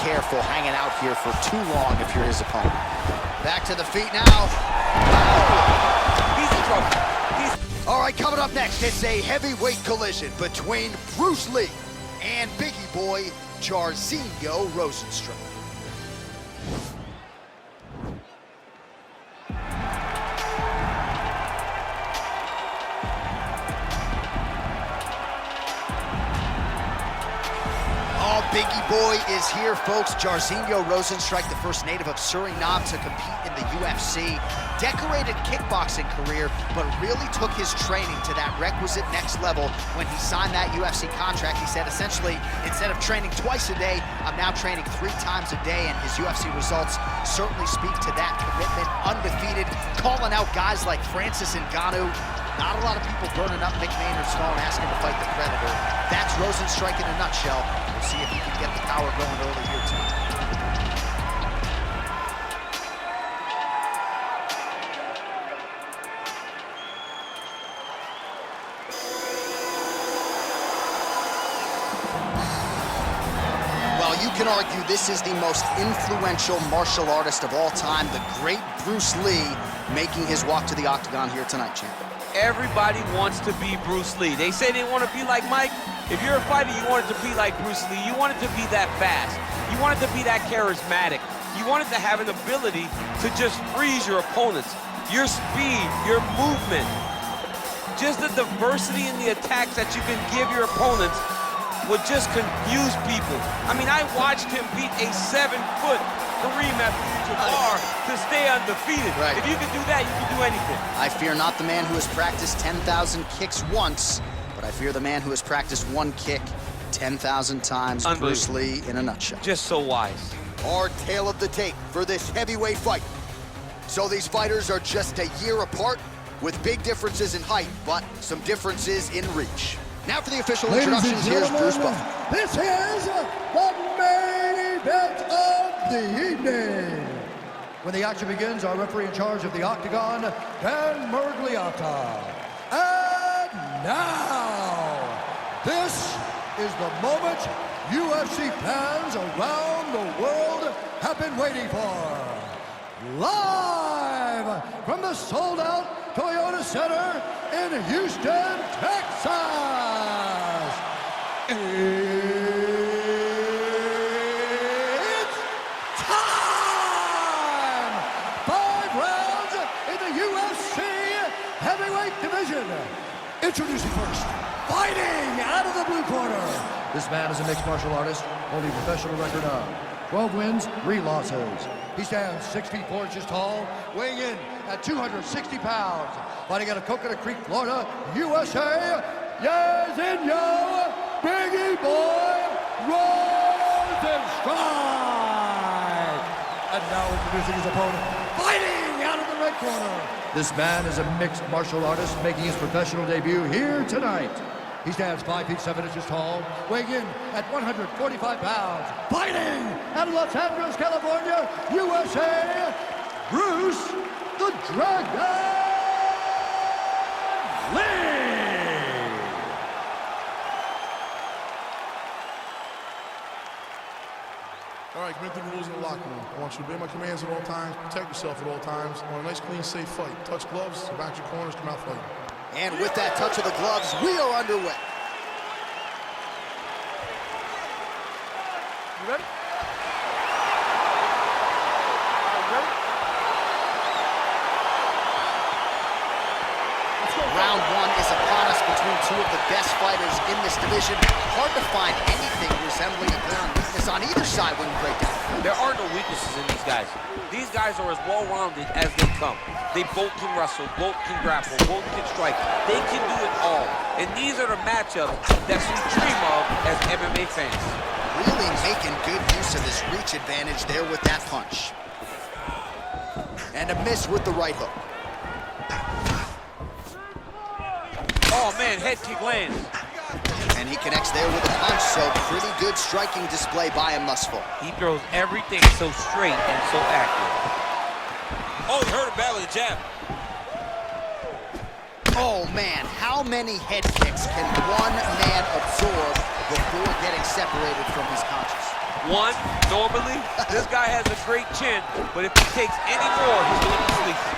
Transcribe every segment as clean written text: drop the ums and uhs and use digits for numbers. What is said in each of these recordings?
careful hanging out here for too long if you're his opponent. Back to the feet now. Wow. He's in trouble. All right, coming up next, it's a heavyweight collision between Bruce Lee and Biggie Boy Jairzinho Rozenstruik. Biggie Boy is here, folks. Jairzinho Rozenstruik, the first native of Suriname to compete in the UFC. Decorated kickboxing career, but really took his training to that requisite next level when he signed that UFC contract. He said, essentially, instead of training twice a day, I'm now training 3 times a day, and his UFC results certainly speak to that commitment. Undefeated, calling out guys like Francis Ngannou. Not a lot of people burning up Mick Maynard's phone asking to fight the Predator. That's Rozenstruik in a nutshell. We'll see if he can get the power going early here tonight. Well, you can argue this is the most influential martial artist of all time, the great Bruce Lee, making his walk to the octagon here tonight, champ. Everybody wants to be Bruce Lee. They say they want to be like Mike. If you're a fighter, you want it to be like Bruce Lee. You want it to be that fast. You want it to be that charismatic. You want it to have an ability to just freeze your opponents. Your speed, your movement, just the diversity in the attacks that you can give your opponents would just confuse people. I mean, I watched him beat a 7-foot Kareem Abdul-Jabbar to stay undefeated. Right. If you can do that, you can do anything. I fear not the man who has practiced 10,000 kicks once, but I fear the man who has practiced one kick 10,000 times. Bruce Lee in a nutshell. Just so wise. Our tale of the tape for this heavyweight fight. So these fighters are just a year apart with big differences in height, but some differences in reach. Now for the official introductions, here's Bruce Buffer. This is the main event of the evening. When the action begins, our referee in charge of the octagon, Dan Mergliata. And now, this is the moment UFC fans around the world have been waiting for. Live from the sold-out Toyota Center in Houston, Texas. It's time! 5 rounds in the UFC heavyweight division. Introducing first, fighting out of the blue corner. This man is a mixed martial artist, holding a professional record of 12 wins, 3 losses. He stands 6 feet 4 inches tall, weighing in at 260 pounds. Fighting out of Coconut Creek, Florida, USA, Jairzinho Biggie Boy Rozenstruik. And now introducing his opponent, fighting out of the red corner. This man is a mixed martial artist making his professional debut here tonight. He stands 5 feet 7 inches tall, weighing in at 145 pounds. Fighting out of Los Angeles, California, USA, Bruce the Dragon Lee. All right, commit the rules in the locker room. I want you to obey my commands at all times, protect yourself at all times. I want a nice, clean, safe fight. Touch gloves, back your corners, come out fighting. And with that touch of the gloves, we are underway. You ready? Round 1 is upon us between 2 of the best fighters in this division. Hard to find anything resembling a glaring weakness on either side when you break down. There are no weaknesses in these guys. These guys are as well-rounded as they come. They both can wrestle, both can grapple, both can strike. They can do it all. And these are the matchups that we dream of as MMA fans. Really making good use of his reach advantage there with that punch. And a miss with the right hook. Oh man, head kick lands. And he connects there with a punch, so pretty good striking display by him thus far. He throws everything so straight and so accurate. Oh, he hurt him bad with a jab. Oh man, how many head kicks can one man absorb before getting separated from his conscience? One, normally, this guy has a great chin, but if he takes any more, he's going to be sleepy.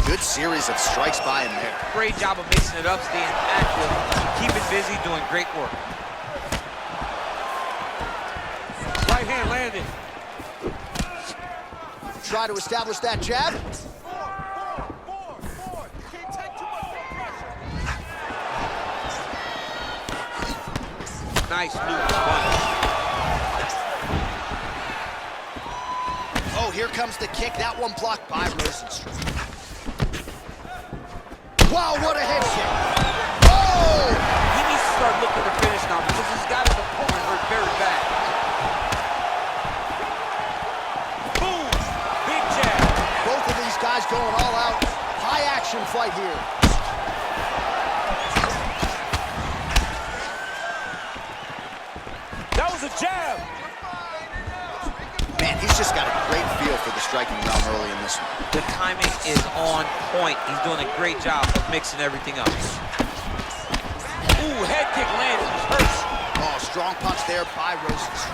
Good series of strikes by him there. Great job of mixing it up, staying active, keeping busy, doing great work. Right hand landed. Try to establish that jab. Nice loop punch. Oh, here comes the kick. That one blocked by Rozenstruik. Wow, what a head kick. Oh! He needs to start looking to finish now because he's got his opponent hurt very bad. Boom! Big jab. Both of these guys going all out. High action fight here. That was a jab. Man, he's just got a great feel for the striking realm early in this one. The timing is on point. He's doing a great job of mixing everything up. Ooh, head kick lands. He's hurt. Oh, strong punch there by Rozenstruik.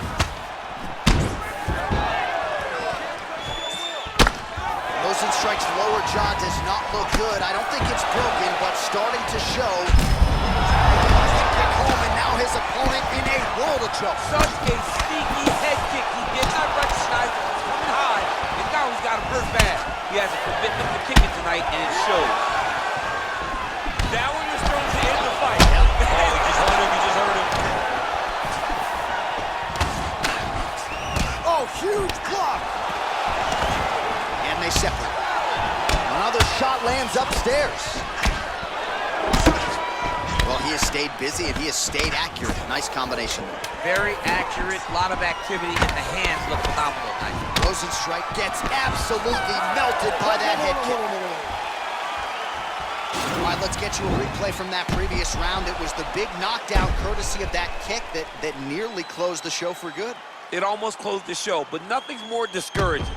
Rozenstruik's lower jaw does not look good. I don't think it's broken, but starting to show. Kick home, and now his opponent in a world of trouble. Such a sneaky head kick. He did not recognize it was coming high, and now he's got him hurt bad. He has a commitment to kicking tonight, and it shows. That one was thrown to end the fight. Yep. Oh, he just hurt him. He just hurt him. Oh, huge block. And they separate. Another shot lands upstairs. Well, he has stayed busy and he has stayed accurate. Nice combination there. Very accurate, a lot of activity, and the hands look phenomenal tonight. Rozenstruik gets absolutely melted by that head kick. All right, let's get you a replay from that previous round. It was the big knockdown courtesy of that kick that nearly closed the show for good. It almost closed the show, but nothing's more discouraging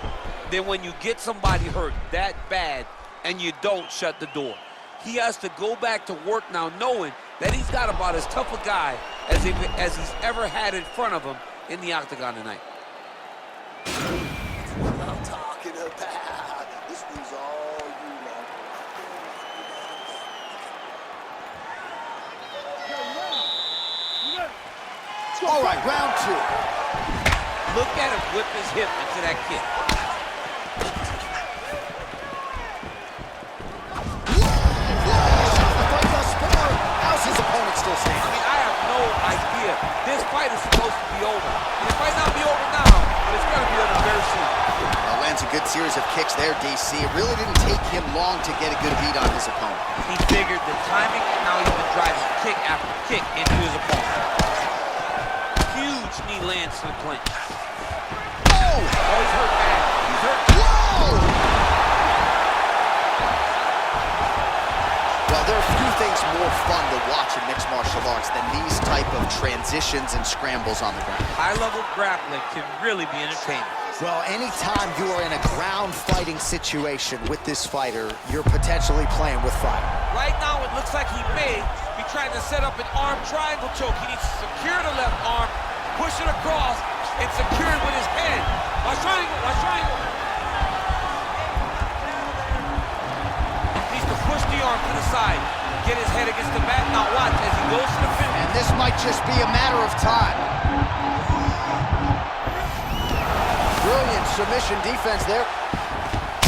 than when you get somebody hurt that bad and you don't shut the door. He has to go back to work now knowing that he's got about as tough a guy as he's ever had in front of him in the octagon tonight. What I'm talking about. This one's all you want. All right, round two. Look at him whip his hip into that kick. How's his opponent still standing? I mean, I have no idea. This fight is supposed to be over. And it might not be over now, but it's going to be over very soon. Well, lands a good series of kicks there, DC. It really didn't take him long to get a good beat on his opponent. He figured the timing, and now he's been driving kick after kick into his opponent. Huge knee lands to the clinch. Oh! Oh, he's hurt bad. He's hurt. Whoa! Well, there are few things more fun to watch in mixed martial arts than these type of transitions and scrambles on the ground. High-level grappling can really be entertaining. Well, anytime you are in a ground fighting situation with this fighter, you're potentially playing with fire. Right now, it looks like he may be trying to set up an arm triangle choke. He needs to secure the left arm, push it across, and secure it with his head. Watch triangle, watch triangle. Needs to push the arm to the side, get his head against the mat. Now watch as he goes to the finish. And this might just be a matter of time. Brilliant submission defense there.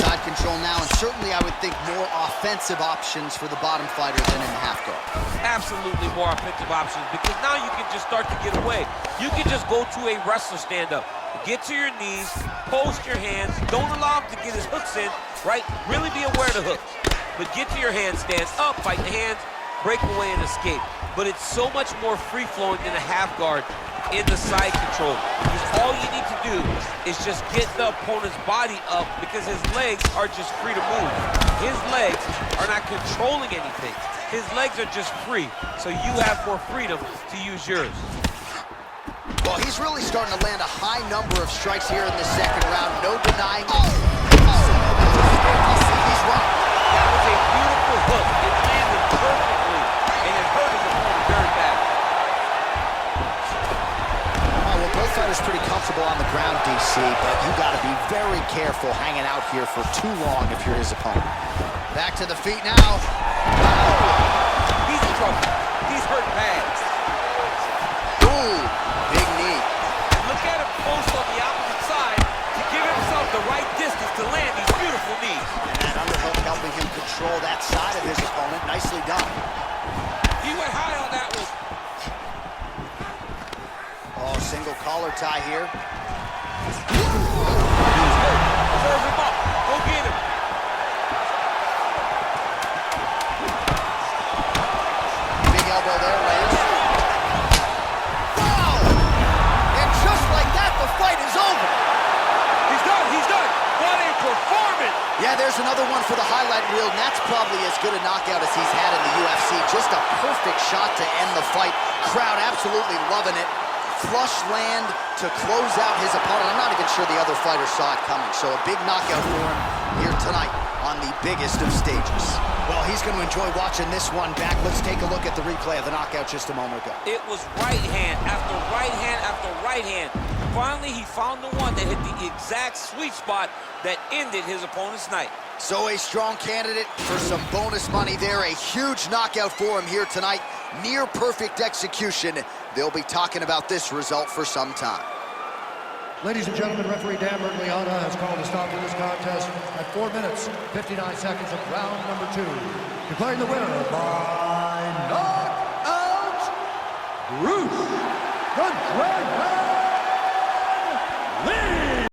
Side control now, and certainly I would think more offensive options for the bottom fighter than in half guard. Absolutely more offensive options, because now you can just start to get away. You can just go to a wrestler stand-up. Get to your knees, post your hands, don't allow him to get his hooks in, right? Really be aware of the hooks. But get to your hands, stand up, fight the hands, break away and escape. But it's so much more free-flowing than a half guard in the side control. Because all you need to do is just get the opponent's body up, because his legs are just free to move. His legs are not controlling anything. His legs are just free, so you have more freedom to use yours. Well, he's really starting to land a high number of strikes here in the second round. No denying it. He's wrong. That was a beautiful hook. It landed perfectly, and it hurt his opponent very bad. fighter's pretty comfortable on the ground, DC, but you got to be very careful hanging out here for too long if you're his opponent. Back to the feet now. He's in trouble. He's hurt bad. Ooh, big knee. Look at him post on the opposite side to give himself the right distance to land these beautiful knees. And that underhook helping him control that side of his opponent. Nicely done. He went high on that one. Oh, single collar tie here. Serve him up. Go get him. Big elbow there, Lance. Wow! And just like that, the fight is over. He's done. He's done. What a performance. Yeah, there's another one for the highlight reel, and that's probably as good a knockout as he's had in the UFC. Just a perfect shot to end the fight. Crowd absolutely loving it. Flush land to close out his opponent. I'm not even sure the other fighter saw it coming, so a big knockout for him here tonight on the biggest of stages. Well, he's going to enjoy watching this one back. Let's take a look at the replay of the knockout just a moment ago. It was right hand after right hand after right hand. Finally, he found the one that hit the exact sweet spot that ended his opponent's night. So a strong candidate for some bonus money there. A huge knockout for him here tonight. Near perfect execution. They'll be talking about this result for some time. Ladies and gentlemen, referee Dan Bergliana has called a stop to this contest at 4 minutes, 59 seconds of round number 2. Declaring the winner by knockout, Bruce the Dragon Lee.